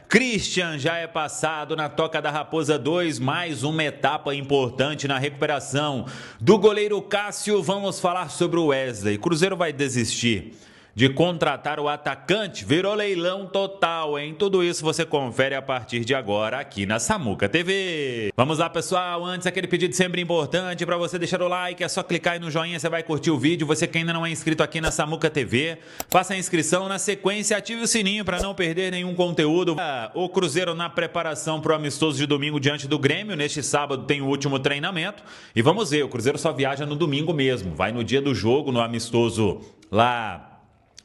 Christian já é passado na Toca da Raposa 2, mais uma etapa importante na recuperação do goleiro Cássio. Vamos falar sobre o Wesley. Cruzeiro vai desistir de contratar o atacante, virou leilão total, hein? Tudo isso você confere a partir de agora aqui na Samuca TV. Vamos lá, pessoal, antes aquele pedido sempre importante para você deixar o like, é só clicar aí no joinha, você vai curtir o vídeo. Você que ainda não é inscrito aqui na Samuca TV, faça a inscrição, na sequência ative o sininho para não perder nenhum conteúdo. O Cruzeiro na preparação para o amistoso de domingo diante do Grêmio, neste sábado tem o último treinamento e vamos ver, o Cruzeiro só viaja no domingo mesmo, vai no dia do jogo, no amistoso lá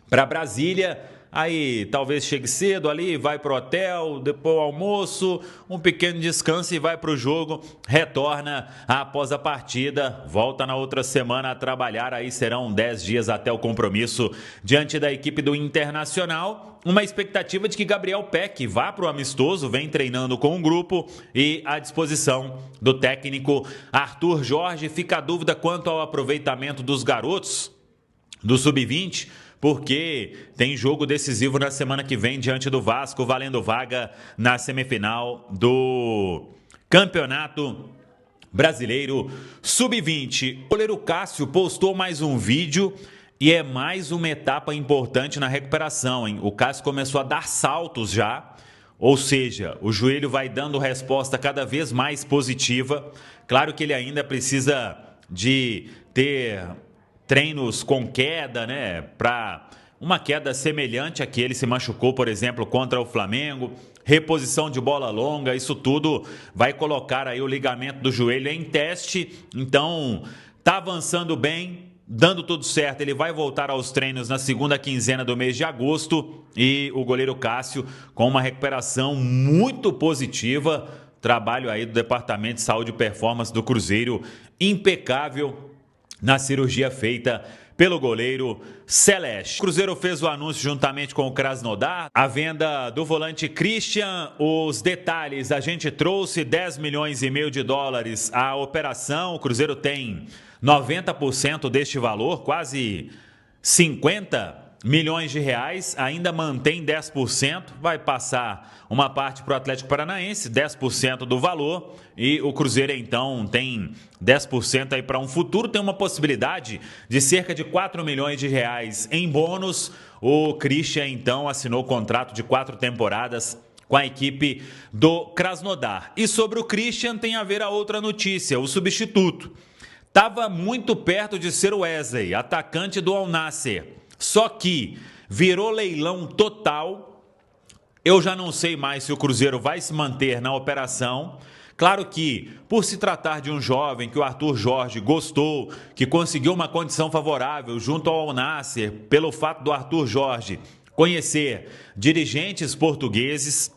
para Brasília, aí talvez chegue cedo ali, vai pro hotel, depois o almoço, um pequeno descanso e vai pro jogo, retorna após a partida, volta na outra semana a trabalhar, aí serão 10 dias até o compromisso diante da equipe do Internacional. Uma expectativa de que Gabriel Peck vá para o amistoso, vem treinando com o grupo e à disposição do técnico Arthur Jorge. Fica a dúvida quanto ao aproveitamento dos garotos do Sub-20, porque tem jogo decisivo na semana que vem diante do Vasco, valendo vaga na semifinal do Campeonato Brasileiro Sub-20. O goleiro Cássio postou mais um vídeo e é mais uma etapa importante na recuperação, hein? O Cássio começou a dar saltos já, ou seja, o joelho vai dando resposta cada vez mais positiva. Claro que ele ainda precisa de ter treinos com queda, né, para uma queda semelhante a que ele se machucou, por exemplo, contra o Flamengo, reposição de bola longa, isso tudo vai colocar aí o ligamento do joelho em teste. Então, tá avançando bem, dando tudo certo, ele vai voltar aos treinos na segunda quinzena do mês de agosto e o goleiro Cássio com uma recuperação muito positiva, trabalho aí do Departamento de Saúde e Performance do Cruzeiro impecável na cirurgia feita pelo goleiro Celeste. O Cruzeiro fez o anúncio juntamente com o Krasnodar, a venda do volante Christian. Os detalhes a gente trouxe, 10 milhões e meio de dólares a operação. O Cruzeiro tem 90% deste valor, quase 50 milhões de reais, ainda mantém 10%, vai passar uma parte para o Atlético Paranaense, 10% do valor, e o Cruzeiro então tem 10% aí para um futuro, tem uma possibilidade de cerca de 4 milhões de reais em bônus. O Christian então assinou o contrato de 4 temporadas com a equipe do Krasnodar. E sobre o Christian tem a ver a outra notícia, o substituto. Estava muito perto de ser o Wesley, atacante do Al Nassr. Só que virou leilão total. Eu já não sei mais se o Cruzeiro vai se manter na operação. Claro que, por se tratar de um jovem que o Arthur Jorge gostou, que conseguiu uma condição favorável junto ao Al Nassr, pelo fato do Arthur Jorge conhecer dirigentes portugueses,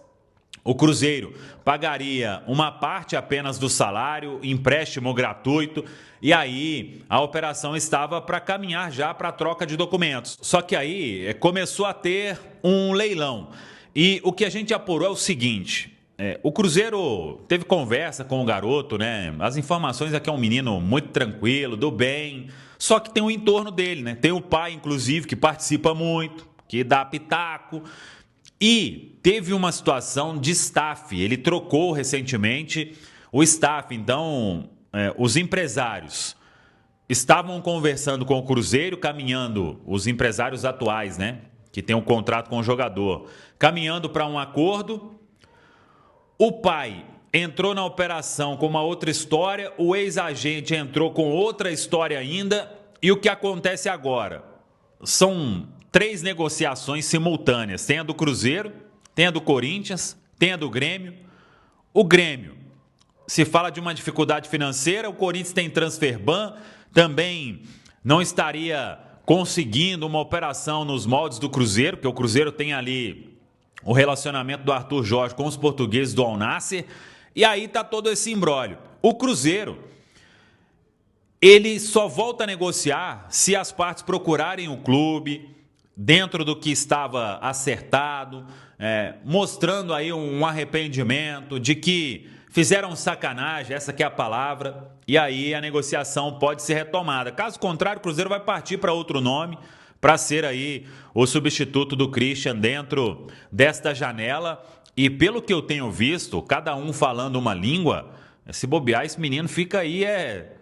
o Cruzeiro pagaria uma parte apenas do salário, empréstimo gratuito, e aí a operação estava para caminhar já para a troca de documentos. Só que aí começou a ter um leilão. E o que a gente apurou é o seguinte, o Cruzeiro teve conversa com o garoto, né? As informações é que é um menino muito tranquilo, do bem, só que tem o entorno dele, né? Tem o pai, inclusive, que participa muito, que dá pitaco. E teve uma situação de staff, ele trocou recentemente o staff, então os empresários estavam conversando com o Cruzeiro, caminhando, os empresários atuais, né, que tem um contrato com o jogador, caminhando para um acordo. O pai entrou na operação com uma outra história, o ex-agente entrou com outra história ainda, e o que acontece agora? São 3 negociações simultâneas, tem a do Cruzeiro, tem a do Corinthians, tem a do Grêmio. O Grêmio, se fala de uma dificuldade financeira, o Corinthians tem transfer ban, também não estaria conseguindo uma operação nos moldes do Cruzeiro, porque o Cruzeiro tem ali o relacionamento do Arthur Jorge com os portugueses do Al Nassr, e aí está todo esse imbróglio. O Cruzeiro, ele só volta a negociar se as partes procurarem o clube dentro do que estava acertado, mostrando aí um arrependimento de que fizeram sacanagem, essa que é a palavra, e aí a negociação pode ser retomada. Caso contrário, o Cruzeiro vai partir para outro nome, para ser aí o substituto do Christian dentro desta janela. E pelo que eu tenho visto, cada um falando uma língua, se bobear, esse menino fica aí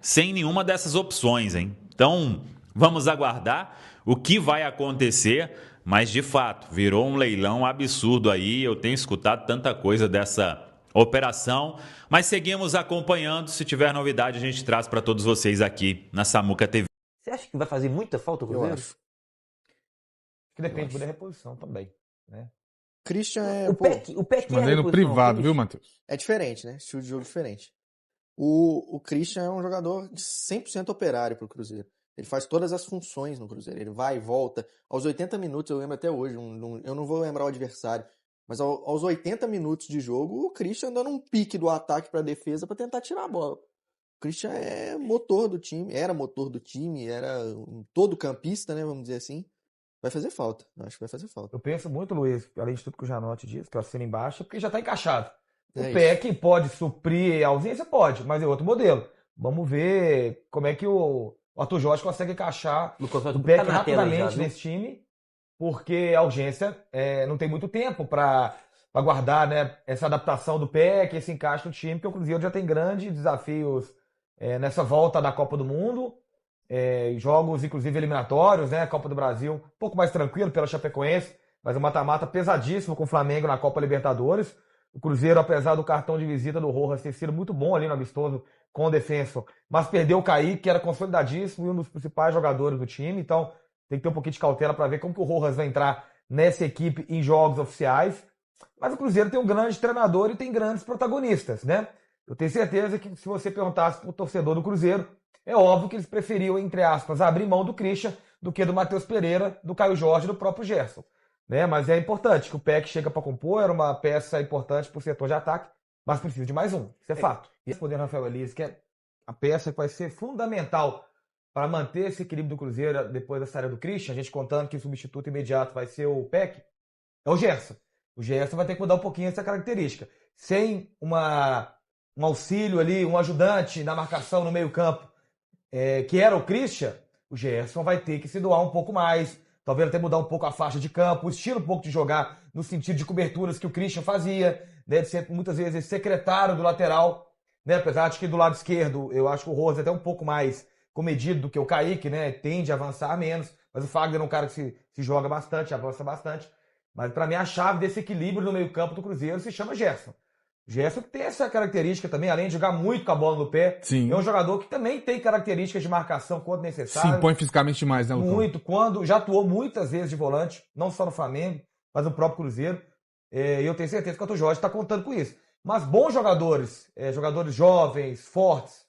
sem nenhuma dessas opções, hein? Então, vamos aguardar o que vai acontecer, mas de fato, virou um leilão absurdo aí. Eu tenho escutado tanta coisa dessa operação, mas seguimos acompanhando. Se tiver novidade, a gente traz para todos vocês aqui na Samuca TV. Você acha que vai fazer muita falta o Eu Cruzeiro? acho. Que depende da reposição também, né? Christian é. O Peck é Mandei no reposição, privado, Cris? viu, Matheus? É diferente, né? Estilo de jogo diferente. O Christian é um jogador de 100% operário pro Cruzeiro. Ele faz todas as funções no Cruzeiro. Ele vai e volta. Aos 80 minutos, eu lembro até hoje, eu não vou lembrar o adversário, mas aos 80 minutos de jogo, o Christian dando um pique do ataque pra defesa pra tentar tirar a bola. O Christian é motor do time, era motor do time, era um todo campista, né? Vamos dizer assim. Vai fazer falta. Eu acho que vai fazer falta. Eu penso muito, Luiz, além de tudo que o Janotti disse, que eu assino embaixo, porque já está encaixado. O É Peck pode suprir a ausência? Pode, mas é outro modelo. Vamos ver como é que o Arthur Jorge consegue encaixar o Peck rapidamente nesse time, porque a urgência não tem muito tempo para guardar, né, essa adaptação do Peck, esse encaixe no time, porque o Cruzeiro já tem grandes desafios nessa volta da Copa do Mundo. Jogos, inclusive, eliminatórios, né? Copa do Brasil, um pouco mais tranquilo pela Chapecoense, mas um mata-mata pesadíssimo com o Flamengo na Copa Libertadores. O Cruzeiro, apesar do cartão de visita do Rojas ter sido muito bom ali no amistoso com o Defensor, mas perdeu o Kaique, que era consolidadíssimo e um dos principais jogadores do time, então tem que ter um pouquinho de cautela para ver como que o Rojas vai entrar nessa equipe em jogos oficiais. Mas o Cruzeiro tem um grande treinador e tem grandes protagonistas, né? Eu tenho certeza que se você perguntasse para o torcedor do Cruzeiro, é óbvio que eles preferiam, entre aspas, abrir mão do Christian do que do Matheus Pereira, do Caio Jorge e do próprio Gerson. Né? Mas é importante que o Peck chega para compor, era uma peça importante para o setor de ataque, mas precisa de mais um, isso é fato. E respondendo Rafael Elias, que é a peça que vai ser fundamental para manter esse equilíbrio do Cruzeiro depois da saída do Christian, a gente contando que o substituto imediato vai ser o Peck, é o Gerson. O Gerson vai ter que mudar um pouquinho essa característica. Sem um auxílio ali, um ajudante na marcação no meio campo, que era o Christian, o Gerson vai ter que se doar um pouco mais, talvez até mudar um pouco a faixa de campo, o estilo um pouco de jogar, no sentido de coberturas que o Christian fazia, né, de ser muitas vezes secretário do lateral, né, apesar de que do lado esquerdo eu acho que o Rosa é até um pouco mais comedido do que o Kaique, né, tende a avançar menos, mas o Fagner é um cara que se joga bastante, avança bastante, mas para mim a chave desse equilíbrio no meio campo do Cruzeiro se chama Gerson. Gerson tem essa característica também, além de jogar muito com a bola no pé. Sim. É um jogador que também tem características de marcação quando necessário. Se impõe fisicamente demais, né, Lucão? Muito, quando já atuou muitas vezes de volante, não só no Flamengo, mas no próprio Cruzeiro. E eu tenho certeza que o Arthur Jorge está contando com isso. Mas bons jogadores, jogadores jovens, fortes,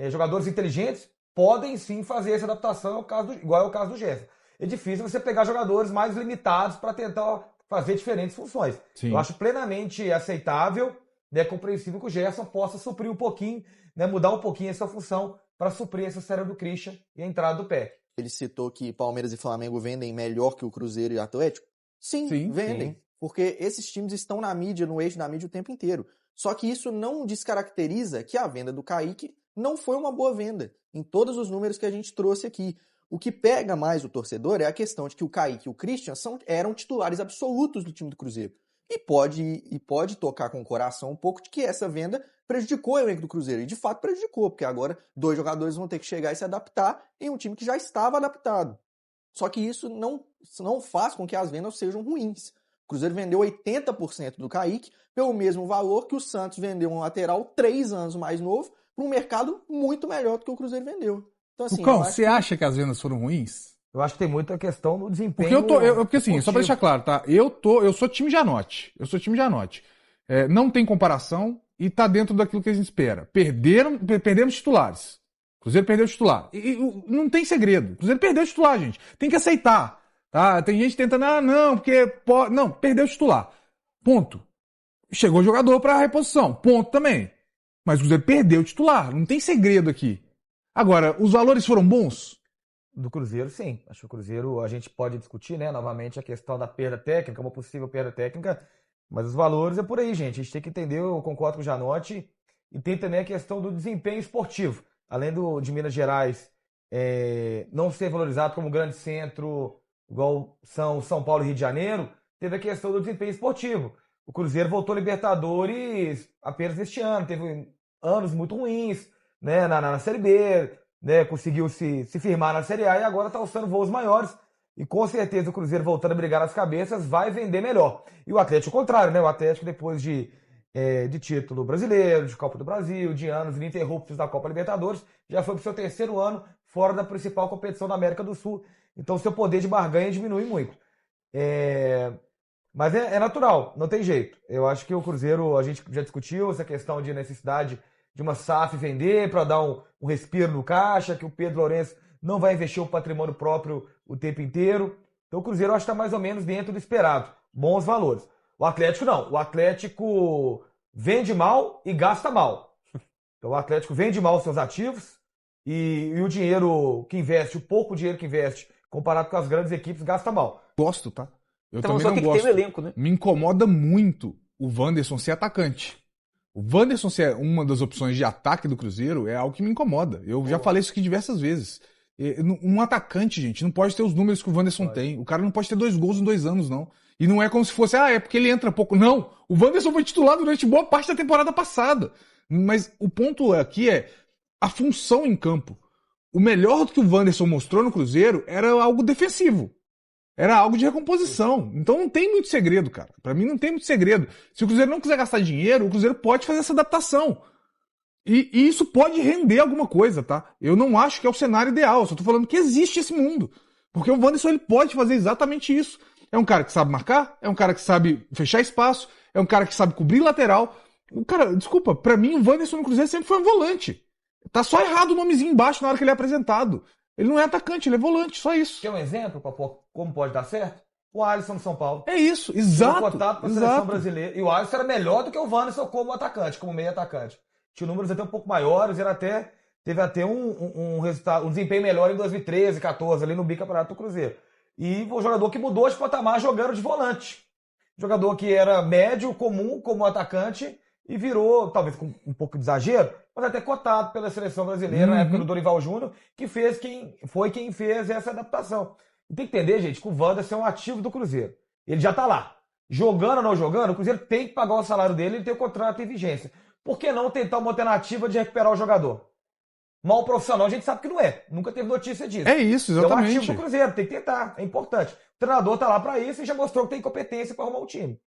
jogadores inteligentes, podem sim fazer essa adaptação, igual é o caso do Gerson. É difícil você pegar jogadores mais limitados para tentar fazer diferentes funções. Sim. Eu acho plenamente aceitável, né, compreensível que o Gerson possa suprir um pouquinho, né, mudar um pouquinho essa função para suprir essa saída do Christian e a entrada do Peck. Ele citou que Palmeiras e Flamengo vendem melhor que o Cruzeiro e Atlético. Sim, vendem. Sim. Porque esses times estão na mídia, no eixo da mídia o tempo inteiro. Só que isso não descaracteriza que a venda do Kaique não foi uma boa venda, em todos os números que a gente trouxe aqui. O que pega mais o torcedor é a questão de que o Kaique e o Christian eram titulares absolutos do time do Cruzeiro. E pode tocar com o coração um pouco de que essa venda prejudicou o elenco do Cruzeiro. E de fato prejudicou, porque agora 2 jogadores vão ter que chegar e se adaptar em um time que já estava adaptado. Só que isso não faz com que as vendas sejam ruins. O Cruzeiro vendeu 80% do Kaique pelo mesmo valor que o Santos vendeu um lateral 3 anos mais novo para um mercado muito melhor do que o Cruzeiro vendeu. Então, assim, Lucão, você acha que as vendas foram ruins? Eu acho que tem muita questão no desempenho. Porque assim, só pra deixar claro, tá? Eu sou time Janotti. Não tem comparação e tá dentro daquilo que a gente espera. Perdemos titulares. O Cruzeiro perdeu o titular. E não tem segredo. O Cruzeiro perdeu o titular, gente. Tem que aceitar. Tá? Tem gente tentando, não, perdeu o titular. Ponto. Chegou o jogador pra reposição. Ponto também. Mas o Cruzeiro perdeu o titular. Não tem segredo aqui. Agora, os valores foram bons? Do Cruzeiro, sim. Acho que o Cruzeiro, a gente pode discutir, né, novamente a questão da perda técnica, uma possível perda técnica, mas os valores é por aí, gente. A gente tem que entender, eu concordo com o Janotti, e tem também a questão do desempenho esportivo. Além de Minas Gerais não ser valorizado como grande centro, igual são São Paulo e Rio de Janeiro, teve a questão do desempenho esportivo. o Cruzeiro voltou a Libertadores apenas este ano. Teve anos muito ruins, né, na Série B, né, conseguiu se firmar na Série A e agora está alçando voos maiores. E com certeza o Cruzeiro voltando a brigar nas cabeças vai vender melhor. E o Atlético ao contrário, né? O Atlético depois de título brasileiro, de Copa do Brasil, de anos ininterruptos da Copa Libertadores, já foi para o seu terceiro ano fora da principal competição da América do Sul. Então seu poder de barganha diminui muito. Mas é natural, não tem jeito. Eu acho que o Cruzeiro, a gente já discutiu essa questão de necessidade de uma SAF vender para dar um respiro no caixa, que o Pedro Lourenço não vai investir o patrimônio próprio o tempo inteiro. Então o Cruzeiro acho que está mais ou menos dentro do esperado. Bons valores. O Atlético não. O Atlético vende mal e gasta mal. Então o Atlético vende mal os seus ativos e o dinheiro que investe, o pouco dinheiro que investe, comparado com as grandes equipes, gasta mal. Gosto, tá? Eu então também só não tem gosto. Que ter um elenco, né? Me incomoda muito o Wanderson ser atacante. O Wanderson ser uma das opções de ataque do Cruzeiro é algo que me incomoda. Eu já falei isso aqui diversas vezes. Um atacante, gente, não pode ter os números que o Wanderson tem. O cara não pode ter 2 gols em 2 anos, não. E não é como se fosse, é porque ele entra pouco. Não, o Wanderson foi titular durante boa parte da temporada passada. Mas o ponto aqui é a função em campo. O melhor do que o Wanderson mostrou no Cruzeiro era algo defensivo. Era algo de recomposição. Então não tem muito segredo, cara. Pra mim não tem muito segredo. Se o Cruzeiro não quiser gastar dinheiro, o Cruzeiro pode fazer essa adaptação. E isso pode render alguma coisa, tá? Eu não acho que é o cenário ideal. Eu só tô falando que existe esse mundo. Porque o Wanderson ele pode fazer exatamente isso. É um cara que sabe marcar, é um cara que sabe fechar espaço, é um cara que sabe cobrir lateral. O cara, desculpa, pra mim o Wanderson no Cruzeiro sempre foi um volante. Tá só errado o nomezinho embaixo na hora que ele é apresentado. Ele não é atacante, ele é volante, só isso. Quer um exemplo para como pode dar certo? O Alisson no São Paulo. É isso, exato. Foi cotado para a seleção brasileira. E o Alisson era melhor do que o Wanderson como atacante, como meio atacante. Tinha números até um pouco maiores, teve até um resultado, um desempenho melhor em 2013, 14, ali no bicampeonato do Cruzeiro. E o jogador que mudou de patamar jogando de volante. Jogador que era médio, comum, como atacante, e virou, talvez com um pouco de exagero, mas até cotado pela seleção brasileira na época do Dorival Júnior, que foi quem fez essa adaptação. E tem que entender, gente, que o Wanderson é um ativo do Cruzeiro. Ele já tá lá. Jogando ou não jogando, o Cruzeiro tem que pagar o salário dele, ele tem o contrato em vigência. Por que não tentar uma alternativa de recuperar o jogador? Mal profissional, a gente sabe que não é. Nunca teve notícia disso. É isso, exatamente. É um ativo do Cruzeiro, tem que tentar, é importante. O treinador tá lá para isso e já mostrou que tem competência para arrumar o time.